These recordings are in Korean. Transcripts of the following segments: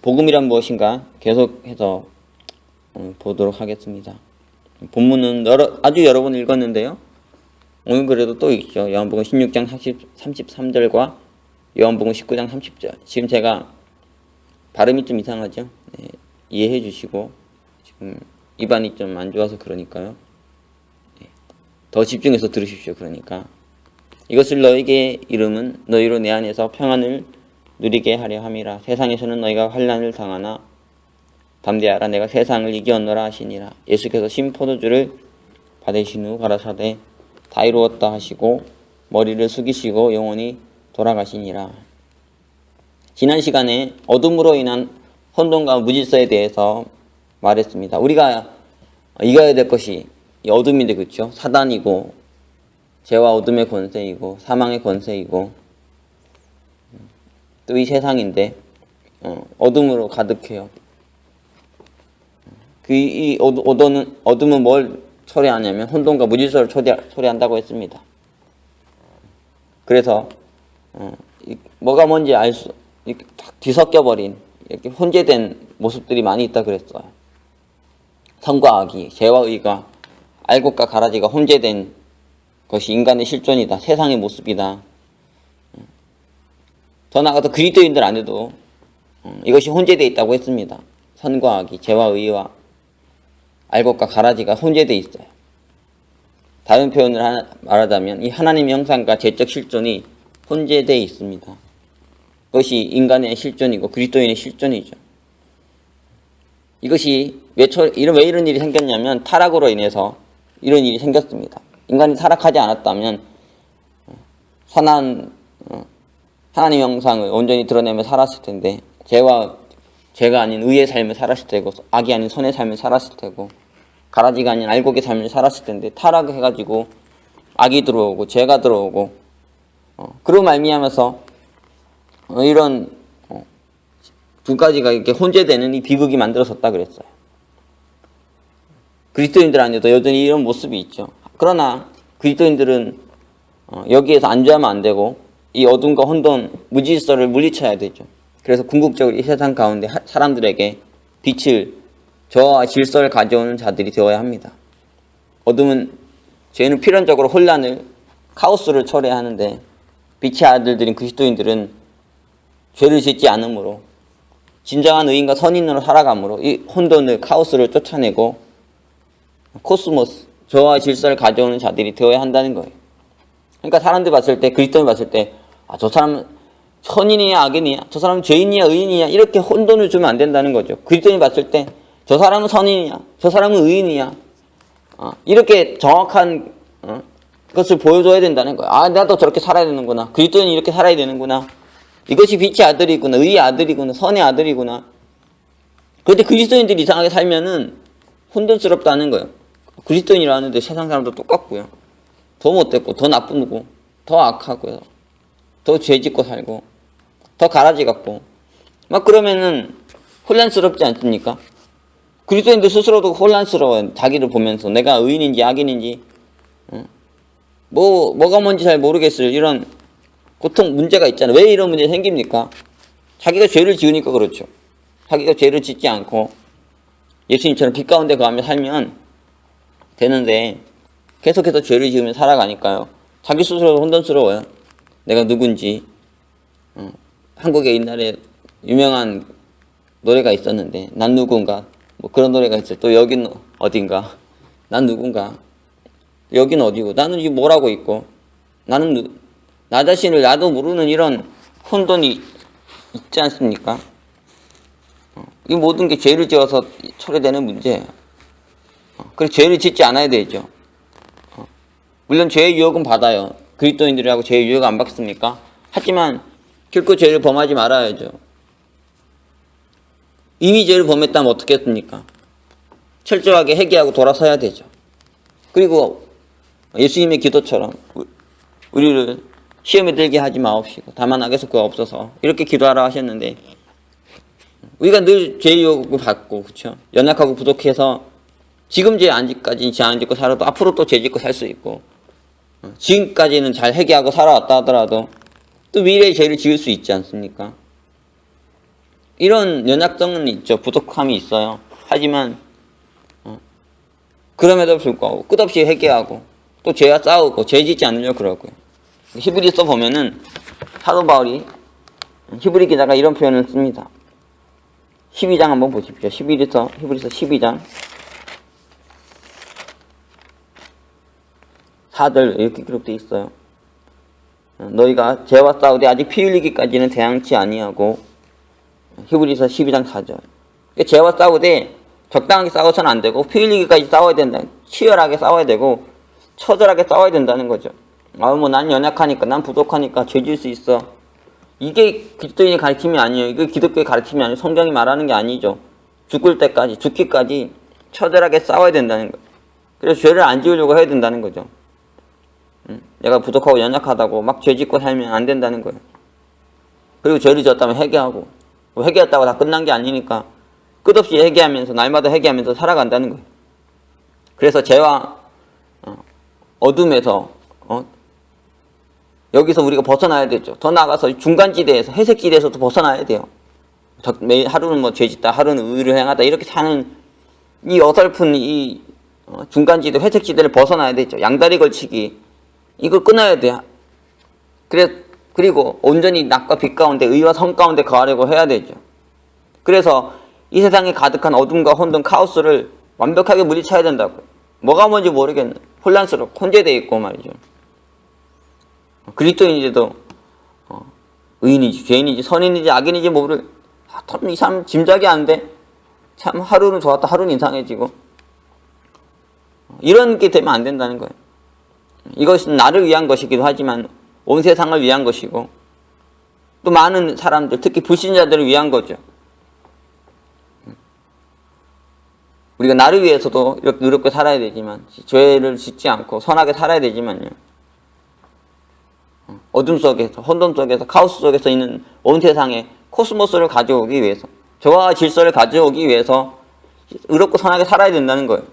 복음이란 무엇인가 계속해서 보도록 하겠습니다. 본문은 아주 여러 번 읽었는데요. 오늘 그래도 또 있죠. 요한복음 16장 33절과 요한복음 19장 30절. 지금 제가 발음이 좀 이상하죠. 네, 이해해 주시고, 지금 입안이 좀 안 좋아서 그러니까요. 네, 더 집중해서 들으십시오. 그러니까 이것을 너에게 이름은 너희로 내 안에서 평안을 누리게 하려 함이라. 세상에서는 너희가 환난을 당하나 담대하라. 내가 세상을 이겼노라 하시니라. 예수께서 신포도주를 받으신 후 가라사대 다 이루었다 하시고 머리를 숙이시고 영원히 돌아가시니라. 지난 시간에 어둠으로 인한 혼돈과 무질서에 대해서 말했습니다. 우리가 이겨야 될 것이 이 어둠인데, 그렇죠? 사단이고 죄와 어둠의 권세이고 사망의 권세이고 또 이 세상인데 어둠으로 가득해요. 이 어둠은 뭘 초래하냐면 혼돈과 무질서를 초래한다고 했습니다. 그래서 뭐가 뭔지 딱 뒤섞여버린, 이렇게 혼재된 모습들이 많이 있다 그랬어요. 선과 악이, 죄와 의가, 알곡과 가라지가 혼재된 것이 인간의 실존이다. 세상의 모습이다. 더 나아가서 그리스도인들 안에도 이것이 혼재되어 있다고 했습니다. 선과 악이, 죄와 의와 알곡과 가라지가 혼재되어 있어요. 다른 표현을 말하자면 이 하나님의 형상과 죄적 실존이 혼재되어 있습니다. 그것이 인간의 실존이고 그리스도인의 실존이죠. 이것이 왜 이런 일이 생겼냐면 타락으로 인해서 이런 일이 생겼습니다. 인간이 타락하지 않았다면 선한 하나님의 형상을 온전히 드러내며 살았을 텐데, 죄가 아닌 의의 삶을 살았을 테고, 악이 아닌 선의 삶을 살았을 테고, 가라지가 아닌 알곡의 삶을 살았을 텐데, 타락해가지고 악이 들어오고 죄가 들어오고 그로 말미암아서 이런 두 가지가 이렇게 혼재되는 이 비극이 만들어졌다 그랬어요. 그리스도인들 안에도 여전히 이런 모습이 있죠. 그러나 그리스도인들은 여기에서 안주하면 안 되고 이 어둠과 혼돈, 무질서를 물리쳐야 되죠. 그래서 궁극적으로 이 세상 가운데 사람들에게 빛을, 저와 질서를 가져오는 자들이 되어야 합니다. 죄는 필연적으로 혼란을, 카오스를 초래하는데, 빛의 아들들인 그리스도인들은 죄를 짓지 않으므로 진정한 의인과 선인으로 살아감으로 이 혼돈을, 카오스를 쫓아내고 코스모스, 저와 질서를 가져오는 자들이 되어야 한다는 거예요. 그러니까 사람들 봤을 때, 그리스도인 봤을 때, 저 사람은 선인이야 악인이야, 저 사람은 죄인이야 의인이야, 이렇게 혼돈을 주면 안 된다는 거죠. 그리스도인 봤을 때 저 사람은 선인이야, 저 사람은 의인이야, 이렇게 정확한 것을 보여줘야 된다는 거예요. 나도 저렇게 살아야 되는구나, 그리스도인이 이렇게 살아야 되는구나, 이것이 빛의 아들이구나, 의의 아들이구나, 선의 아들이구나. 그런데 그리스도인들이 이상하게 살면은 혼돈스럽다는 거예요. 그리스도인이라는데 세상 사람도 똑같고요, 더 못됐고 더 나쁘고 더 악하고요, 더 죄짓고 살고 더 가라지 같고 막 그러면은 혼란스럽지 않습니까? 그리스도인들 스스로도 혼란스러워요. 자기를 보면서 내가 의인인지 악인인지 뭐가 뭔지 잘 모르겠어요. 이런 고통, 문제가 있잖아요. 왜 이런 문제가 생깁니까? 자기가 죄를 지으니까 그렇죠. 자기가 죄를 짓지 않고 예수님처럼 빛 가운데 거하며 살면 되는데 계속해서 죄를 지으며 살아가니까요, 자기 스스로도 혼돈스러워요. 내가 누군지. 한국에 옛날에 유명한 노래가 있었는데, 난 누군가, 뭐 그런 노래가 있어요. 또 여긴 어딘가, 난 누군가, 여긴 어디고, 나는 지금 뭘 하고 있고, 나는 나 자신을 나도 모르는 이런 혼돈이 있지 않습니까? 이 모든 게 죄를 지어서 초래되는 문제예요. 그래서 죄를 짓지 않아야 되죠. 물론 죄의 유혹은 받아요. 그리스도인들이라고 죄의 유혹 안 받습니까? 하지만 결코 죄를 범하지 말아야죠. 이미 죄를 범했다면 어떻게 했습니까? 철저하게 회개하고 돌아서야 되죠. 그리고 예수님의 기도처럼 우리를 시험에 들게 하지 마옵시고 다만 악에서 구하옵소서, 이렇게 기도하라 하셨는데, 우리가 늘 죄의 유혹을 받고, 그렇죠? 연약하고 부족해서 지금 죄 안 짓고 살아도 앞으로 또 죄 짓고 살 수 있고, 지금까지는 잘 회개하고 살아왔다 하더라도 또 미래에 죄를 지을 수 있지 않습니까? 이런 연약성은 있죠. 부족함이 있어요. 하지만 그럼에도 불구하고 끝없이 회개하고 또 죄와 싸우고 죄 짓지 않으려고 그러고요. 히브리서 보면은 사도 바울이 히브리 기자가 이런 표현을 씁니다. 12장 한번 보십시오. 히브리서 12장 4절 이렇게 기록되어 있어요. 너희가 죄와 싸우되 아직 피 흘리기까지는 대항치 아니하고. 히브리서 12장 4절. 죄와 싸우되 적당하게 싸워서는 안 되고 피 흘리기까지 싸워야 된다. 치열하게 싸워야 되고 처절하게 싸워야 된다는 거죠. 난 연약하니까, 난 부족하니까 죄 지을 수 있어. 이게 그리스도인의 가르침이 아니에요. 이게 기독교의 가르침이 아니에요. 성경이 말하는 게 아니죠. 죽을 때까지, 죽기까지 처절하게 싸워야 된다는 거예요. 그래서 죄를 안 지으려고 해야 된다는 거죠. 내가 부족하고 연약하다고 막 죄 짓고 살면 안 된다는 거예요. 그리고 죄를 지었다면 회개하고, 회개했다고 다 끝난 게 아니니까 끝없이 회개하면서, 날마다 회개하면서 살아간다는 거예요. 그래서 죄와 어둠에서 여기서 우리가 벗어나야 되죠. 더 나아가서 중간지대에서, 회색지대에서도 벗어나야 돼요. 매일 하루는 뭐 죄짓다, 하루는 의를 행하다 이렇게 사는 이 어설픈 이 중간지대, 회색지대를 벗어나야 되죠. 양다리 걸치기 이걸 끊어야 돼요. 그리고 온전히 낮과 빛 가운데, 의와 성 가운데 거하려고 해야 되죠. 그래서 이 세상에 가득한 어둠과 혼돈, 카오스를 완벽하게 물리쳐야 된다고. 뭐가 뭔지 모르겠네. 혼란스럽고 혼재되어 있고 말이죠. 그리스도인이라도 의인인지 죄인인지 선인인지 악인인지 모를, 이 사람 짐작이 안 돼. 참 하루는 좋았다 하루는 이상해지고, 이런 게 되면 안 된다는 거예요. 이것은 나를 위한 것이기도 하지만 온 세상을 위한 것이고 또 많은 사람들, 특히 불신자들을 위한 거죠. 우리가 나를 위해서도 이렇게 의롭게 살아야 되지만, 죄를 짓지 않고 선하게 살아야 되지만요, 어둠 속에서, 혼돈 속에서, 카오스 속에서 있는 온 세상에 코스모스를 가져오기 위해서, 조화와 질서를 가져오기 위해서 의롭고 선하게 살아야 된다는 거예요.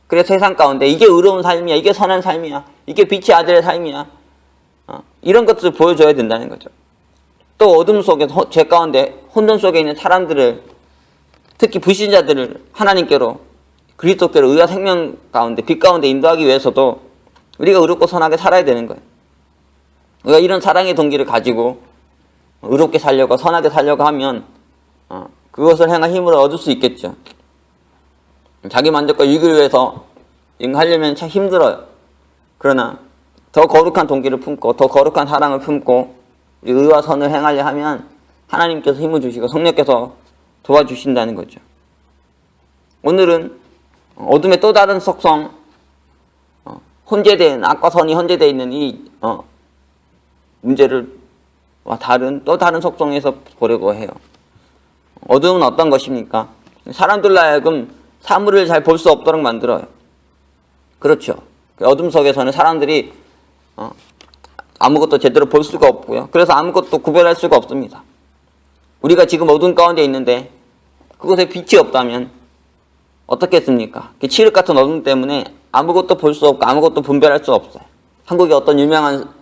그래서 세상 가운데 이게 의로운 삶이야, 이게 선한 삶이야, 이게 빛의 아들의 삶이야, 이런 것들을 보여줘야 된다는 거죠. 또 어둠 속에서, 죄 가운데, 혼돈 속에 있는 사람들을, 특히 불신자들을 하나님께로, 그리스도께로 의와 생명 가운데, 빛 가운데 인도하기 위해서도 우리가 의롭고 선하게 살아야 되는 거예요. 우리가 이런 사랑의 동기를 가지고 의롭게 살려고, 선하게 살려고 하면 그것을 행할 힘을 얻을 수 있겠죠. 자기 만족과 유익을 위해서 하려면 참 힘들어요. 그러나 더 거룩한 동기를 품고 더 거룩한 사랑을 품고 의와 선을 행하려 하면 하나님께서 힘을 주시고 성령께서 도와주신다는 거죠. 오늘은 어둠의 또 다른 속성, 혼재된, 악과 선이 혼재되어 있는 이 문제를 또 다른 속성에서 보려고 해요. 어둠은 어떤 것입니까? 사람들로 하여금 사물을 잘 볼 수 없도록 만들어요. 그렇죠. 어둠 속에서는 사람들이 아무것도 제대로 볼 수가 없고요. 그래서 아무것도 구별할 수가 없습니다. 우리가 지금 어둠 가운데 있는데 그곳에 빛이 없다면 어떻겠습니까? 칠흑 같은 어둠 때문에 아무것도 볼 수 없고 아무것도 분별할 수 없어요. 한국의 어떤 유명한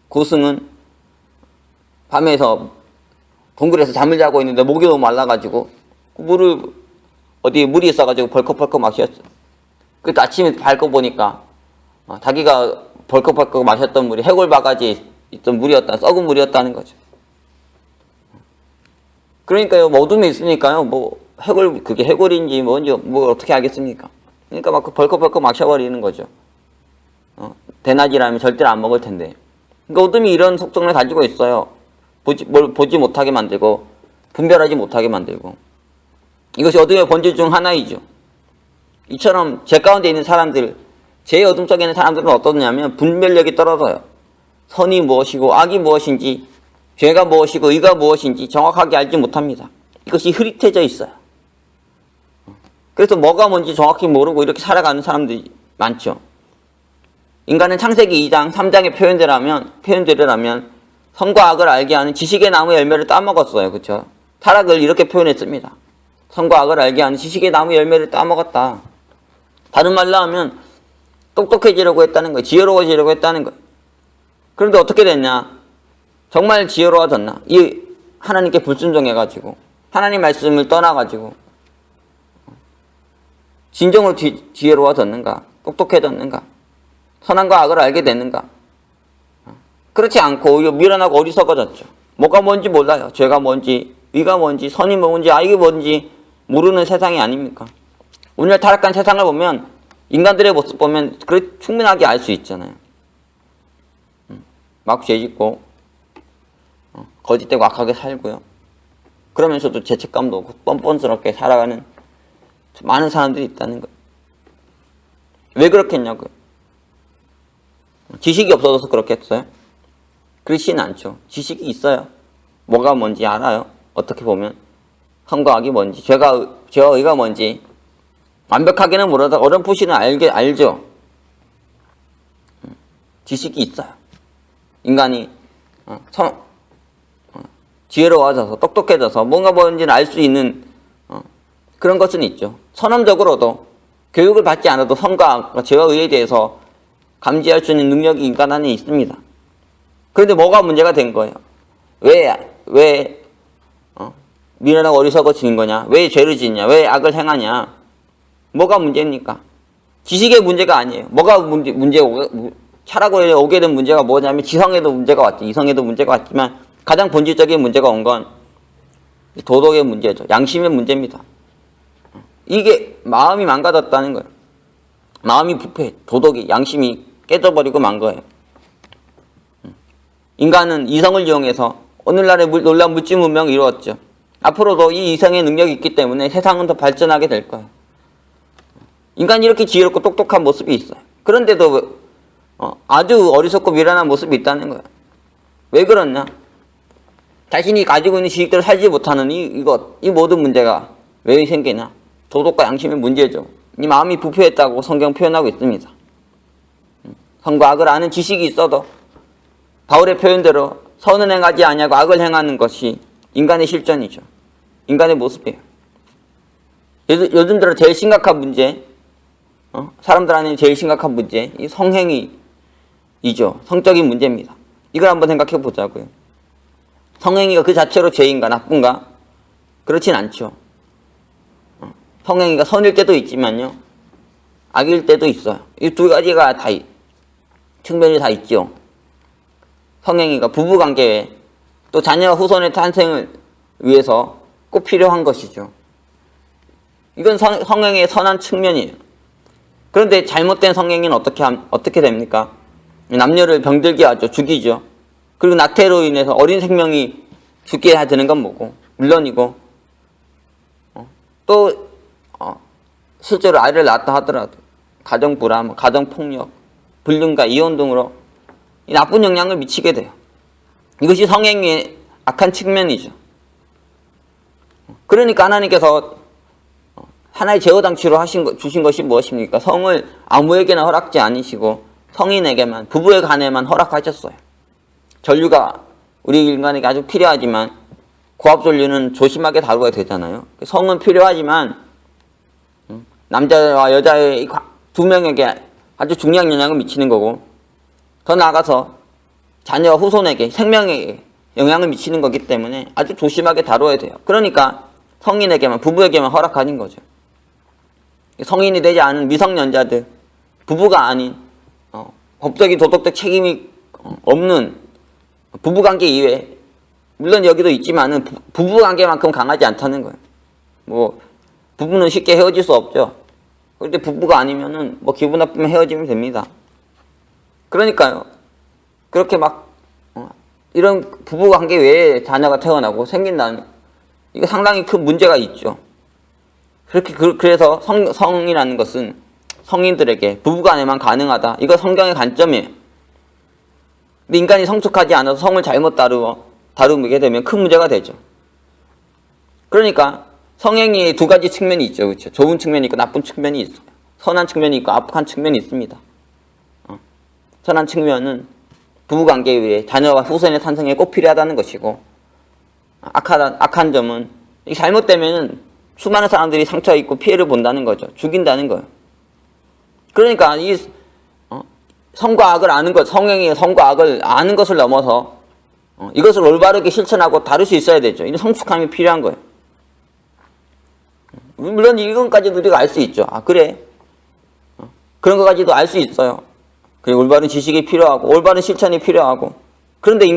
고승은 밤에서 동굴에서 잠을 자고 있는데 목이 너무 말라가지고 어디에 물이 있어가지고 벌컥벌컥 마셨어요. 그때 아침에 밝고 보니까 자기가 벌컥벌컥 마셨던 물이 해골 바가지에 있던 물이었다, 썩은 물이었다는 거죠. 그러니까요, 어둠에 있으니까요, 그게 해골인지 뭔지 어떻게 알겠습니까? 그러니까 막 벌컥벌컥 마셔버리는 거죠. 대낮이라면 절대로 안 먹을 텐데. 그러니까 어둠이 이런 속성을 가지고 있어요. 뭘 보지 못하게 만들고 분별하지 못하게 만들고. 이것이 어둠의 본질 중 하나이죠. 이처럼 죄 가운데 있는 사람들, 죄의 어둠 속에 있는 사람들은 어떠냐면 분별력이 떨어져요. 선이 무엇이고 악이 무엇인지, 죄가 무엇이고 의가 무엇인지 정확하게 알지 못합니다. 이것이 흐릿해져 있어요. 그래서 뭐가 뭔지 정확히 모르고 이렇게 살아가는 사람들이 많죠. 인간은 창세기 2장, 3장의 표현대로라면 선과 악을 알게 하는 지식의 나무 열매를 따먹었어요. 그렇죠? 타락을 이렇게 표현했습니다. 선과 악을 알게 하는 지식의 나무 열매를 따먹었다. 다른 말로 하면 똑똑해지려고 했다는 거예요. 지혜로워지려고 했다는 거예요. 그런데 어떻게 됐냐? 정말 지혜로워졌나? 이 하나님께 불순종해가지고 하나님 말씀을 떠나가지고 진정으로 지혜로워졌는가? 똑똑해졌는가? 선한과 악을 알게 됐는가? 그렇지 않고 오히려 미련하고 어리석어졌죠. 뭐가 뭔지 몰라요. 죄가 뭔지, 의가 뭔지, 선이 뭔지, 악이 뭔지 모르는 세상이 아닙니까? 오늘 타락한 세상을 보면 인간들의 모습 보면 충분하게 알 수 있잖아요. 막 죄짓고 거짓되고 악하게 살고요. 그러면서도 죄책감도 없고 뻔뻔스럽게 살아가는 많은 사람들이 있다는 거예요. 왜 그렇겠냐고요. 지식이 없어서 그렇겠어요? 그렇지는 않죠. 지식이 있어요. 뭐가 뭔지 알아요. 어떻게 보면 선과 악이 뭔지, 죄와 의가 뭔지 완벽하게는 모르다 어렴풋이는 알죠. 지식이 있어요. 인간이 지혜로워져서 똑똑해져서 뭔가 뭔지는 알 수 있는 그런 것은 있죠. 선언적으로도 교육을 받지 않아도 선과 죄와 의에 대해서 감지할 수 있는 능력이 인간 안에 있습니다. 그런데 뭐가 문제가 된 거예요? 왜 미련하고 어리석어지는 거냐? 왜 죄를 짓냐? 왜 악을 행하냐? 뭐가 문제입니까? 지식의 문제가 아니에요. 뭐가 차라고 오게 된 문제가 뭐냐면 지성에도 문제가 왔죠. 이성에도 문제가 왔지만 가장 본질적인 문제가 온 건 도덕의 문제죠. 양심의 문제입니다. 이게 마음이 망가졌다는 거예요. 마음이 부패, 도덕이, 양심이 깨져버리고 만 거예요. 인간은 이성을 이용해서 오늘날의 놀라운 물질 문명을 이루었죠. 앞으로도 이 이성의 능력이 있기 때문에 세상은 더 발전하게 될 거예요. 인간이 이렇게 지혜롭고 똑똑한 모습이 있어요. 그런데도 아주 어리석고 미련한 모습이 있다는 거예요. 왜 그렇냐? 자신이 가지고 있는 지식대로 살지 못하는 이 모든 문제가 왜 생기냐? 도덕과 양심의 문제죠. 이 마음이 부패했다고 성경 표현하고 있습니다. 선과 악을 아는 지식이 있어도 바울의 표현대로 선을 행하지 아니하고 악을 행하는 것이 인간의 실존이죠. 인간의 모습이에요. 요즘 들어 제일 심각한 문제, 사람들 안에 제일 심각한 문제, 이 성행위이죠. 성적인 문제입니다. 이걸 한번 생각해 보자고요. 성행위가 그 자체로 죄인가 나쁜가? 그렇진 않죠. 성행위가 선일 때도 있지만요, 악일 때도 있어요. 이 두 가지가 측면이 다 있죠. 성행위가 부부관계에 또 자녀와 후손의 탄생을 위해서 꼭 필요한 것이죠. 이건 성행위의 선한 측면이에요. 그런데 잘못된 성행위는 어떻게 됩니까? 남녀를 병들게 하죠. 죽이죠. 그리고 낙태로 인해서 어린 생명이 죽게 되는 건 뭐고, 물론이고, 또 실제로 아이를 낳았다 하더라도 가정불안, 가정폭력, 불륜과 이혼 등으로 나쁜 영향을 미치게 돼요. 이것이 성행위의 악한 측면이죠. 그러니까 하나님께서 하나의 제어장치로 주신 것이 무엇입니까? 성을 아무에게나 허락지 않으시고 성인에게만, 부부에 관해만 허락하셨어요. 전류가 우리 인간에게 아주 필요하지만 고압 전류는 조심하게 다루어야 되잖아요. 성은 필요하지만 남자와 여자의 두 명에게 아주 중요한 영향을 미치는 거고, 더 나아가서 자녀와 후손에게, 생명에 영향을 미치는 거기 때문에 아주 조심하게 다뤄야 돼요. 그러니까 성인에게만, 부부에게만 허락하는 거죠. 성인이 되지 않은 미성년자들, 부부가 아닌 법적인 도덕적 책임이 없는 부부관계 이외에, 물론 여기도 있지만은 부부관계만큼 강하지 않다는 거예요. 뭐 부부는 쉽게 헤어질 수 없죠. 그런데 부부가 아니면은 뭐 기분 나쁘면 헤어지면 됩니다. 그러니까요, 그렇게 막 이런 부부관계 외에 자녀가 태어나고 생긴다는, 이거 상당히 큰 문제가 있죠. 그래서 성이라는 것은 성인들에게 부부간에만 가능하다. 이거 성경의 관점이에요. 근데 인간이 성숙하지 않아서 성을 잘못 다루게 되면 큰 문제가 되죠. 그러니까 성행위의 두 가지 측면이 있죠. 그렇죠? 좋은 측면이 있고 나쁜 측면이 있어요. 선한 측면이 있고 악한 측면이 있습니다. 선한 측면은 부부관계 위에 자녀와 후손의 탄생에 꼭 필요하다는 것이고, 악한 점은 잘못되면 수많은 사람들이 상처 입고 피해를 본다는 거죠. 죽인다는 거예요. 그러니까 이 성과 악을 아는 것, 성행위의 성과 악을 아는 것을 넘어서 이것을 올바르게 실천하고 다룰 수 있어야 되죠. 이 성숙함이 필요한 거예요. 물론 이건까지도 우리가 알 수 있죠. 아, 그래. 그런 것까지도 알 수 있어요. 그리고 올바른 지식이 필요하고 올바른 실천이 필요하고. 그런데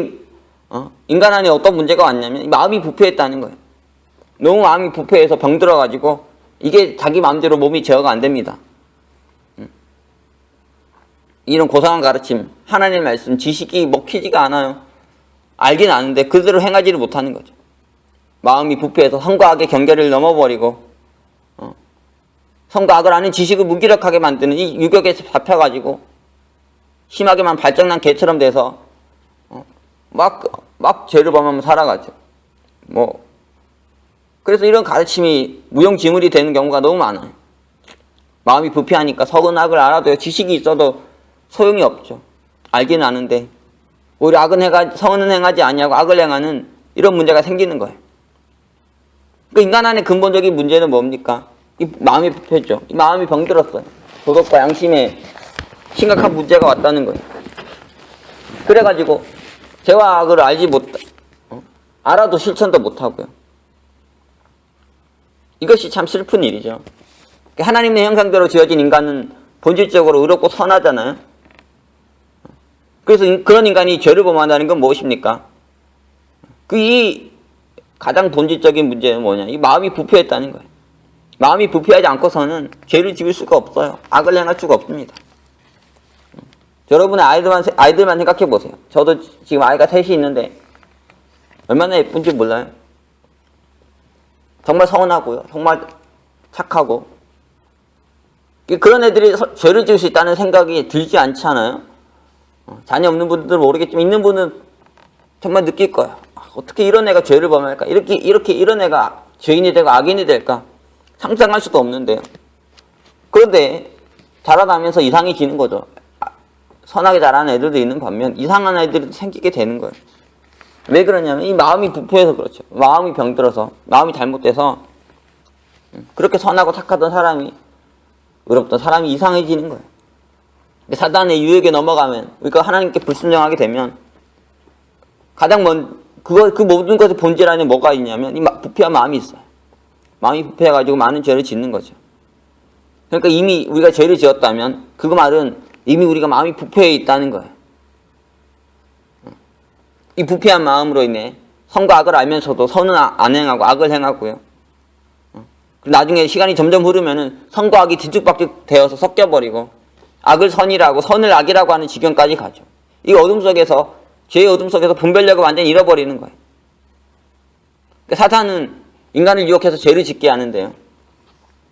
인간 안에 어떤 문제가 왔냐면 마음이 부패했다는 거예요. 너무 마음이 부패해서 병들어가지고 이게 자기 마음대로 몸이 제어가 안 됩니다. 이런 고상한 가르침, 하나님의 말씀, 지식이 먹히지가 않아요. 알긴 아는데 그대로 행하지를 못하는 거죠. 마음이 부패해서 선과 악의 경계를 넘어버리고 선과 악을 아는 지식을 무기력하게 만드는 이 유격에 잡혀가지고 심하게만 발정난 개처럼 돼서 막 죄를 범하면 살아가죠. 그래서 이런 가르침이 무용지물이 되는 경우가 너무 많아요. 마음이 부패하니까 선은 악을 알아도요. 지식이 있어도 소용이 없죠. 알기는 아는데 오히려 선은 행하지 아니하고 악을 행하는 이런 문제가 생기는 거예요. 그러니까 인간 안의 근본적인 문제는 뭡니까? 이 마음이 부패죠. 이 마음이 병들었어요. 도덕과 양심에 심각한 문제가 왔다는 거예요. 그래가지고 죄와 악을 알아도 실천도 못하고요. 이것이 참 슬픈 일이죠. 하나님의 형상대로 지어진 인간은 본질적으로 의롭고 선하잖아요. 그래서 그런 인간이 죄를 범한다는 건 무엇입니까? 이 가장 본질적인 문제는 뭐냐? 이 마음이 부패했다는 거예요. 마음이 부패하지 않고서는 죄를 지을 수가 없어요. 악을 행할 수가 없습니다. 여러분의 아이들만 생각해 보세요. 저도 지금 아이가 셋이 있는데 얼마나 예쁜지 몰라요. 정말 선하고요. 정말 착하고. 그런 애들이 죄를 지을 수 있다는 생각이 들지 않지 않아요? 자녀 없는 분들은 모르겠지만 있는 분은 정말 느낄 거예요. 어떻게 이런 애가 죄를 범할까? 이렇게 이런 애가 죄인이 되고 악인이 될까? 상상할 수도 없는데요. 그런데 자라나면서 이상해지는 거죠. 선하게 자라는 애들도 있는 반면 이상한 애들이 생기게 되는 거예요. 왜 그러냐면 이 마음이 부패해서 그렇죠. 마음이 병들어서, 마음이 잘못돼서 그렇게 선하고 착하던 사람이, 의롭던 사람이 이상해지는 거예요. 사단의 유혹에 넘어가면, 그러니까 하나님께 불순종하게 되면 가장 그 모든 것의 본질 안에 뭐가 있냐면 이 부패한 마음이 있어요. 마음이 부패해가지고 많은 죄를 짓는 거죠. 그러니까 이미 우리가 죄를 지었다면 그 말은 이미 우리가 마음이 부패해 있다는 거예요. 이 부패한 마음으로 인해 선과 악을 알면서도 선은 안 행하고 악을 행하고요. 나중에 시간이 점점 흐르면은 선과 악이 뒤죽박죽 되어서 섞여버리고 악을 선이라고 선을 악이라고 하는 지경까지 가죠. 이 어둠 속에서, 죄의 어둠 속에서 분별력을 완전히 잃어버리는 거예요. 그러니까 사탄은 인간을 유혹해서 죄를 짓게 하는데요.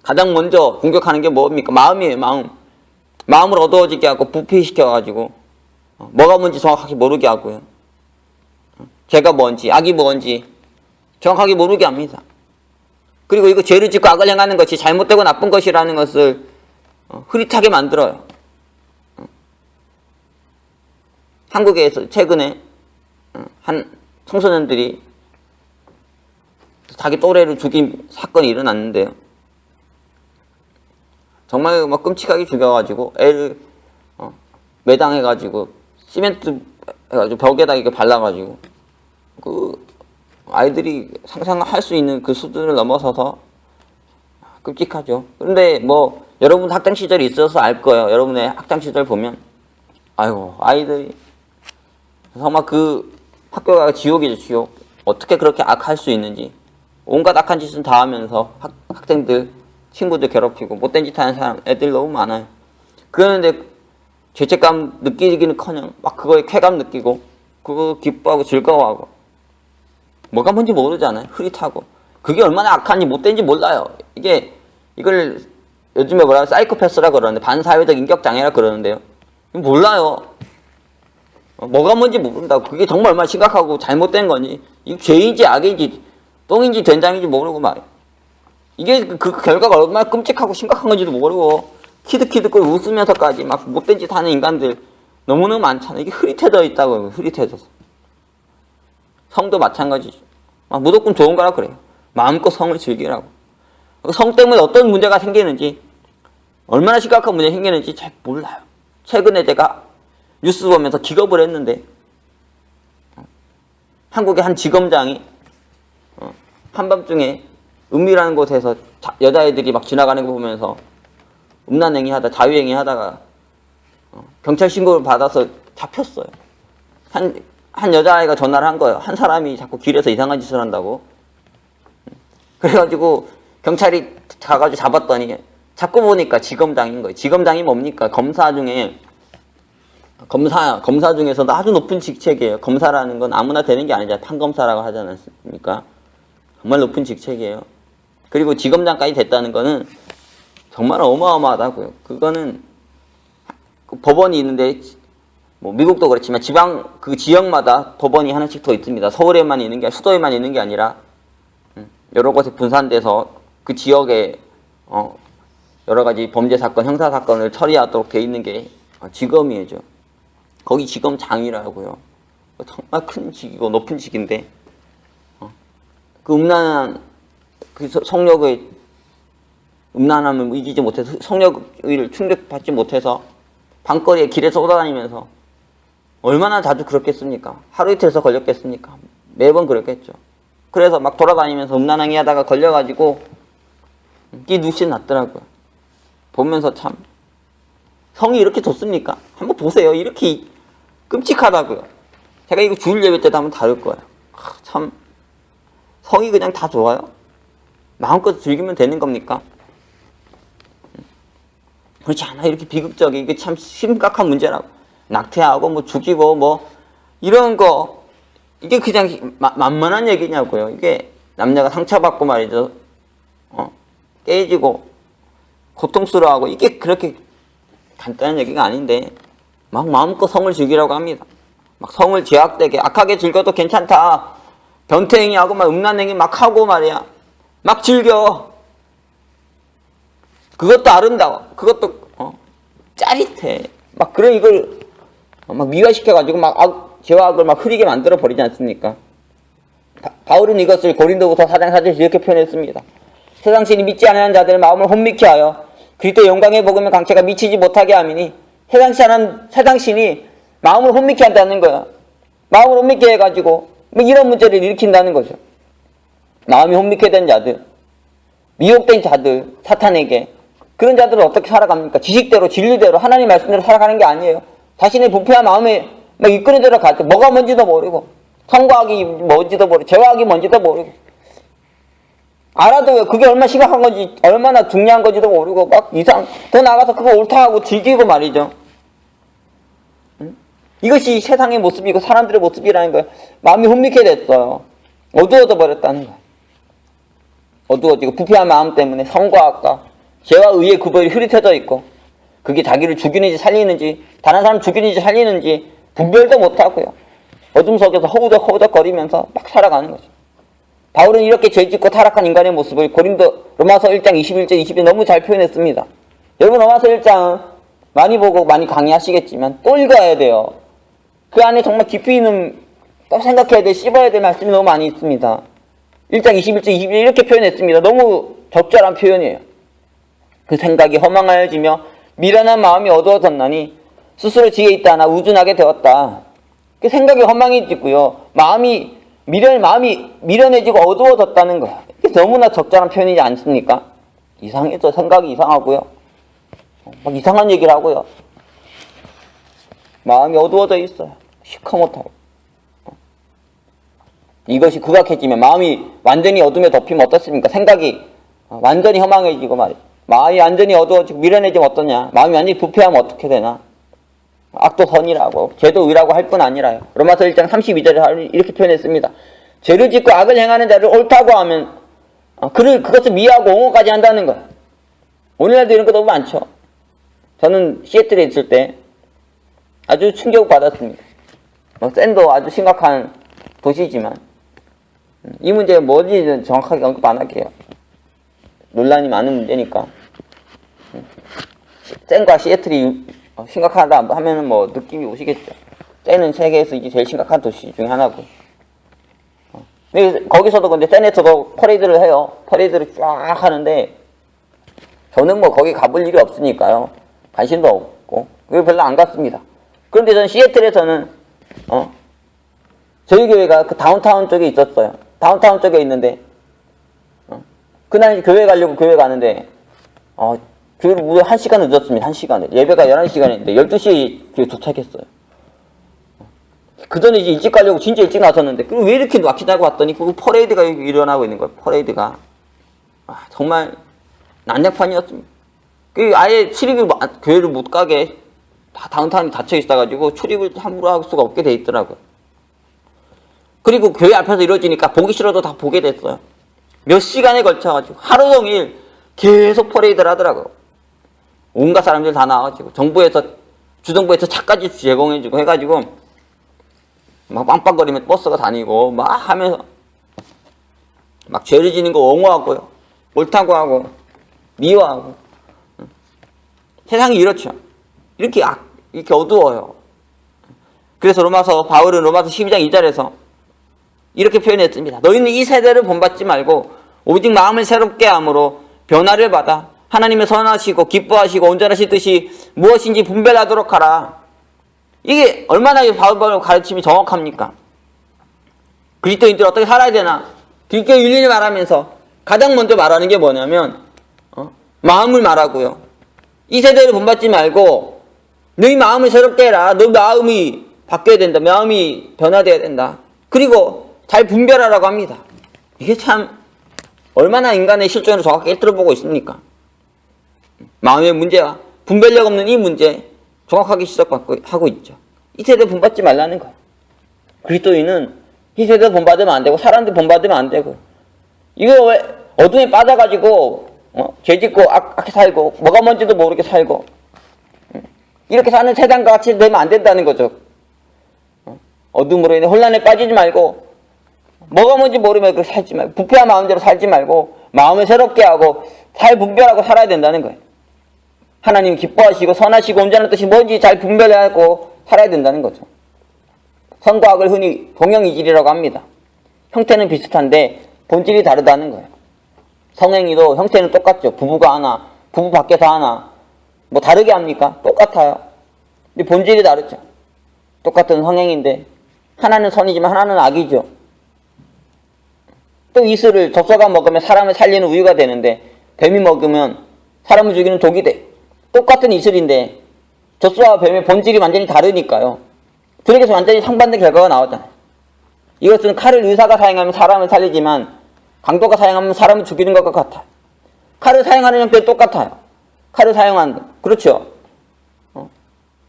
가장 먼저 공격하는 게 뭡니까? 마음이에요. 마음을 어두워지게 하고 부패시켜가지고 뭐가 뭔지 정확하게 모르게 하고요. 죄가 뭔지 악이 뭔지 정확하게 모르게 합니다. 그리고 이거 죄를 짓고 악을 행하는 것이 잘못되고 나쁜 것이라는 것을 흐릿하게 만들어요. 한국에서 최근에 한 청소년들이 자기 또래를 죽인 사건이 일어났는데요. 정말 막 끔찍하게 죽여가지고 애를 매당해가지고 시멘트 해가지고 벽에다 이렇게 발라가지고 그 아이들이 상상할 수 있는 그 수준을 넘어서서 끔찍하죠. 그런데 여러분 학창 시절이 있어서 알 거예요. 여러분의 학창 시절 보면 아이고 아이들이 정말 그 학교가 지옥이죠. 지옥. 어떻게 그렇게 악할 수 있는지 온갖 악한 짓은 다 하면서 학생들 친구들 괴롭히고 못된 짓 하는 사람 애들 너무 많아요. 그러는데 죄책감 느끼기는커녕 막 그거에 쾌감 느끼고 그거 기뻐하고 즐거워하고 뭐가 뭔지 모르잖아요. 흐릿하고 그게 얼마나 악한지 못된지 몰라요. 이걸 요즘에 사이코패스라 그러는데 반사회적 인격장애라 그러는데요. 몰라요. 뭐가 뭔지 모른다고. 그게 정말 얼마나 심각하고 잘못된 거니 이게 죄인지 악인지 똥인지 된장인지 모르고 말이에요. 이게 그 결과가 얼마나 끔찍하고 심각한 건지도 모르고 키득키득 웃으면서까지 막 못된 짓 하는 인간들 너무너무 많잖아요. 이게 흐릿해져 있다고요. 흐릿해져서. 성도 마찬가지죠. 무조건 좋은 거라 그래요. 마음껏 성을 즐기라고. 성 때문에 어떤 문제가 생기는지 얼마나 심각한 문제가 생기는지 잘 몰라요. 최근에 제가 뉴스 보면서 기겁을 했는데 한국의 한 지검장이 한밤중에 은밀한 곳에서 여자애들이 막 지나가는 거 보면서 음란행위 하다, 자유행위 하다가 경찰 신고를 받아서 잡혔어요. 한 여자아이가 전화를 한 거예요. 한 사람이 자꾸 길에서 이상한 짓을 한다고. 그래가지고 경찰이 가가지고 잡았더니 잡고 보니까 지검장인 거예요. 지검장이 뭡니까? 검사 중에서도 아주 높은 직책이에요. 검사라는 건 아무나 되는 게 아니잖아요. 판검사라고 하지 않습니까? 정말 높은 직책이에요. 그리고 지검장까지 됐다는 거는 정말 어마어마하다고요. 그거는 법원이 있는데 뭐 미국도 그렇지만 그 지역마다 법원이 하나씩 더 있습니다. 서울에만 있는 게 수도에만 있는 게 아니라 여러 곳에 분산돼서 그 지역에 여러 가지 범죄 사건, 형사 사건을 처리하도록 돼 있는 게 지검이죠. 거기 지검장이라고요. 정말 큰 직이고 높은 직인데 그 음란한 그 성욕의 음란함을 이기지 못해서 성욕을 충족받지 못해서 밤거리에 길에서 쏘다다니면서 얼마나 자주 그렇겠습니까? 하루 이틀에서 걸렸겠습니까? 매번 그랬겠죠. 그래서 막 돌아다니면서 음란행위 하다가 걸려가지고 끼 눈씩 났더라고요. 보면서 참 성이 이렇게 좋습니까? 한번 보세요. 이렇게 끔찍하다고요. 제가 이거 주일 예배 때도 한번 다룰 거예요. 참 성이 그냥 다 좋아요? 마음껏 즐기면 되는 겁니까? 그렇지 않아. 이렇게 비극적이 이게 참 심각한 문제라고. 낙태하고 뭐 죽이고 뭐 이런 거 이게 그냥 만만한 얘기냐고요. 이게 남녀가 상처받고 말이죠. 깨지고 고통스러워하고 이게 그렇게 간단한 얘기가 아닌데 막 마음껏 성을 즐기라고 합니다. 막 성을 제약되게 악하게 즐겨도 괜찮다. 변태행위하고 막 음란행위 막 하고 말이야. 막 즐겨. 그것도 아름다워. 그것도 짜릿해. 막 그런 이걸 막 미화시켜가지고 막 죄악을 막 흐리게 만들어 버리지 않습니까? 바울은 이것을 고린도후서 4장 4절 이렇게 표현했습니다. 세상 신이 믿지 않는 자들의 마음을 혼미케 하여 그리스도의 영광의 복음의 강체가 미치지 못하게 하미니 세상 신이 마음을 혼미케 한다는 거야. 마음을 혼미케 해가지고 뭐 이런 문제를 일으킨다는 거죠. 마음이 혼미케 된 자들, 미혹된 자들, 사탄에게 그런 자들은 어떻게 살아갑니까? 지식대로 진리대로 하나님 말씀대로 살아가는 게 아니에요. 자신의 부패한 마음에 막 이끄는 대로 갈 때 뭐가 뭔지도 모르고 성과학이 뭔지도 모르고 죄악이 뭔지도 모르고 알아도 그게 얼마나 심각한 건지 얼마나 중요한 건지도 모르고 막 더 나가서 그거 옳다 하고 즐기고 말이죠. 이것이 세상의 모습이고 사람들의 모습이라는 거예요. 마음이 혼미케 됐어요. 어두워져 버렸다는 거예요. 어두워지고 부패한 마음 때문에 성과학과 죄와 의의 구별이 흐릿해져 있고 그게 자기를 죽이는지 살리는지 다른 사람 죽이는지 살리는지 분별도 못하고요. 어둠 속에서 허우적허우적 거리면서 막 살아가는 거죠. 바울은 이렇게 죄짓고 타락한 인간의 모습을 로마서 1장 21절 20일 너무 잘 표현했습니다. 여러분 로마서 1장 많이 보고 많이 강의하시겠지만 또 읽어야 돼요. 그 안에 정말 깊이 있는 또 생각해야 돼 씹어야 될 말씀이 너무 많이 있습니다. 1장 21절 21일 이렇게 표현했습니다. 너무 적절한 표현이에요. 그 생각이 허망하여지며 미련한 마음이 어두워졌나니 스스로 지혜 있다 하나 우둔하게 되었다. 그 생각이 허망해지고요. 마음이 미련해지고 어두워졌다는 거야. 이게 너무나 적절한 표현이지 않습니까? 이상해서 생각이 이상하고요. 막 이상한 얘기를 하고요. 마음이 어두워져 있어요. 시커멓다고. 이것이 극악해지면 마음이 완전히 어둠에 덮이면 어떻습니까? 생각이 완전히 허망해지고 말이에요. 마음이 완전히 어두워지고 미련해지면 어떠냐? 마음이 완전히 부패하면 어떻게 되나? 악도 선이라고 죄도 의라고 할 뿐 아니라요. 로마서 1장 32절에 이렇게 표현했습니다. 죄를 짓고 악을 행하는 자를 옳다고 하면 그것을 미워하고 옹호까지 한다는 거예요. 오늘날도 이런 거 너무 많죠. 저는 시애틀에 있을 때 아주 충격을 받았습니다. 샌도 아주 심각한 도시지만 이 문제가 뭔지는 정확하게 언급 안 할게요. 논란이 많은 문제니까. 샌과 시애틀이 심각하다 하면은 뭐 느낌이 오시겠죠. 샌은 세계에서 이게 제일 심각한 도시 중에 하나고. 거기서도 근데 샌에서도 퍼레이드를 해요. 퍼레이드를 쫙 하는데 저는 뭐 거기 가볼 일이 없으니까요. 관심도 없고 그리고 별로 안 갔습니다. 그런데 저는 시애틀에서는 저희 교회가 그 다운타운 쪽에 있었어요. 다운타운 쪽에 있는데 그날 교회 가려고 교회 가는데 교회를 무려 1시간 늦었습니다. 1시간을. 예배가 11시간인데 12시에 교회 도착했어요. 그 전에 이제 일찍 가려고 진짜 일찍 나섰는데 왜 이렇게 막히다고 봤더니 그 퍼레이드가 일어나고 있는 거예요. 퍼레이드가. 정말 난장판이었습니다. 아예 출입을 교회를 못 가게 다 다운타운이 닫혀 있어가지고 출입을 함부로 할 수가 없게 돼 있더라고요. 그리고 교회 앞에서 이루어지니까 보기 싫어도 다 보게 됐어요. 몇 시간에 걸쳐가지고 하루 종일 계속 퍼레이드를 하더라고요. 온갖 사람들 다 나와가지고 주정부에서 차까지 제공해주고 해가지고 막 빵빵거리며 버스가 다니고 막 하면서 막 죄를 지는 거 옹호하고요. 옳다고 하고 미워하고. 세상이 이렇죠. 이렇게 어두워요. 그래서 바울은 로마서 12장 2절에서 이렇게 표현했습니다. 너희는 이 세대를 본받지 말고 오직 마음을 새롭게 함으로 변화를 받아 하나님의 선하시고 기뻐하시고 온전하신 뜻이 무엇인지 분별하도록 하라. 이게 얼마나 바울의 가르침이 정확합니까? 그리스도인들이 어떻게 살아야 되나? 그리스도의 윤리를 말하면서 가장 먼저 말하는 게 뭐냐면 마음을 말하고요. 이 세대를 본받지 말고 너희 마음을 새롭게 해라. 너 마음이 바뀌어야 된다. 마음이 변화되어야 된다. 그리고 잘 분별하라고 합니다. 이게 참 얼마나 인간의 실존을 정확하게 꿰뚫어보고 있습니까? 마음의 문제와 분별력 없는 이 문제 정확하게 지적하고 있죠. 이 세대 본받지 말라는 거예요. 그리스도인은 이 세대 본받으면 안 되고 사람들 본받으면 안 되고 이거 왜 어둠에 빠져가지고 죄짓고 악하게 살고 뭐가 뭔지도 모르게 살고 이렇게 사는 세상과 같이 되면 안 된다는 거죠. 어둠으로 인해 혼란에 빠지지 말고 뭐가 뭔지 모르면 그렇게 살지 말고 부패한 마음대로 살지 말고 마음을 새롭게 하고 잘 분별하고 살아야 된다는 거예요. 하나님 기뻐하시고 선하시고 온전한 뜻이 뭔지 잘 분별하고 살아야 된다는 거죠. 선과 악을 흔히 동형이질이라고 합니다. 형태는 비슷한데 본질이 다르다는 거예요. 성행위도 형태는 똑같죠. 부부가 하나, 부부 밖에서 하나 뭐 다르게 합니까? 똑같아요. 근데 본질이 다르죠. 똑같은 성행인데 하나는 선이지만 하나는 악이죠. 또 이슬을 젖소가 먹으면 사람을 살리는 우유가 되는데 뱀이 먹으면 사람을 죽이는 독이 돼. 똑같은 이슬인데 젖소와 뱀의 본질이 완전히 다르니까요. 둘에게서 완전히 상반된 결과가 나오잖아요. 이것은 칼을 의사가 사용하면 사람을 살리지만 강도가 사용하면 사람을 죽이는 것과 같아요. 칼을 사용하는 형태는 똑같아요. 칼을 사용하는 그렇죠.